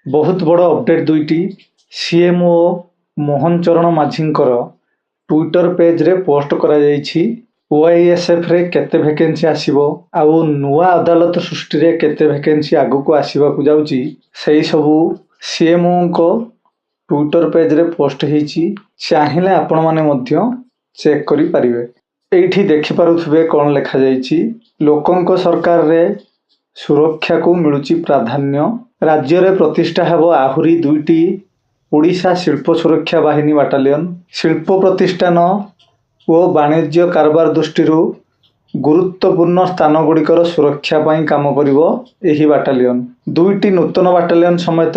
बहुत बड़ update दुईटी CMO Mohan चरण माझींकर ट्विटर पेज रे पोस्ट करा जायछि। ओआईएसएफ रे केते वैकेंसी आसीबो आउ नुआ अदालत सृष्टि रे केते वैकेंसी आगु को आसीबा को जाउछि सेही सबु सीएमओ को ट्विटर पेज रे पोस्ट हेछि। चाहिले आपण माने मध्य चेक करि परिबे। एठी देखि पारुथबे कोन लेखा जायछि, लोकंक सरकार रे सुरक्षा को मिलुछि प्राधान्य। राज्य रे प्रतिष्ठा हेबो आहुरी दुईटी ओडिशा शिल्प सुरक्षा बाहिनी बाटालियन। शिल्प प्रतिष्ठान ओ वाणिज्य कारबार दृष्टि गुरुत्वपूर्ण स्थान गुड़िकर सुरक्षा पाई काम करिवो एही बाटालियन। दुईटी नूतन बाटालियन समेत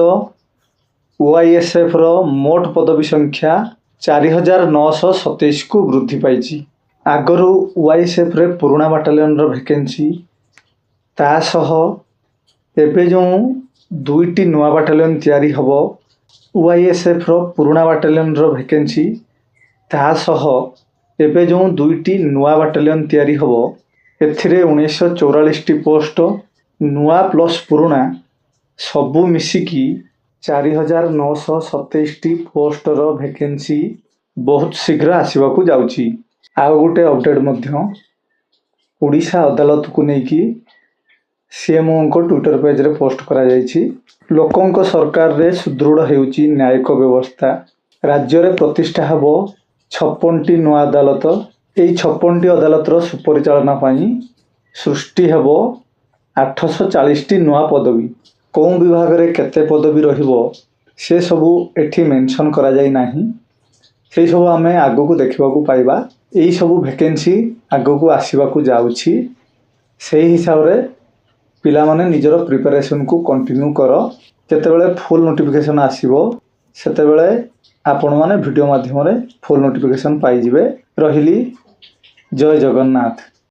ओआईएसएफ रो मोट पदवी संख्या 4927 को वृद्धि पाइछि। आगरु ओआईएसएफ रे पुराना बाटालियन रो वैकेंसी ता सह एबे जो दुईटी नुआ बाटालियन तैयारी हबो ओआईएसएफ रो पुराना बाटालियन रो वैकेंसी ता सह एबे जो दुईटी नुआ बाटालियन तैयारी हबो एथिरे 1944 टी पोस्ट नुआ प्लस पुराना सबु मिसिकी 4927 टी पोस्ट रो वैकेंसी बहुत शीघ्र आसीबा को जाउची। आ गोटे अपडेट मध्य ओडिशा अदालत को नेकी सीएमओ को ट्विटर पेज रे पोस्ट करा जायछि। लोकंक सरकार रे सुदृढ़ हेउची न्यायिक व्यवस्था। राज्य रे प्रतिष्ठा हबो 56 टी नुआ अदालत। एई 56 टी अदालत रो सुपरिचालना पाई सृष्टि हेबो 840 टी नुआ पदवी। कोन विभाग रे केते पदवी रहिबो से सबु एठी मेंशन करा जाय नाही। से सब आमे आगो को देखिबा को पाइबा। एई सबु वैकेंसी आगो को आसीबा को जाउछि। सेही हिसाब रे पिला माने निजर प्रिपरेशन को कंटिन्यू करो। जेतेबेले फुल नोटिफिकेशन आसीबो सेतेबेले आपण माने वीडियो माध्यम रे फुल नोटिफिकेशन पाई जिवे। रहिली जय जगन्नाथ।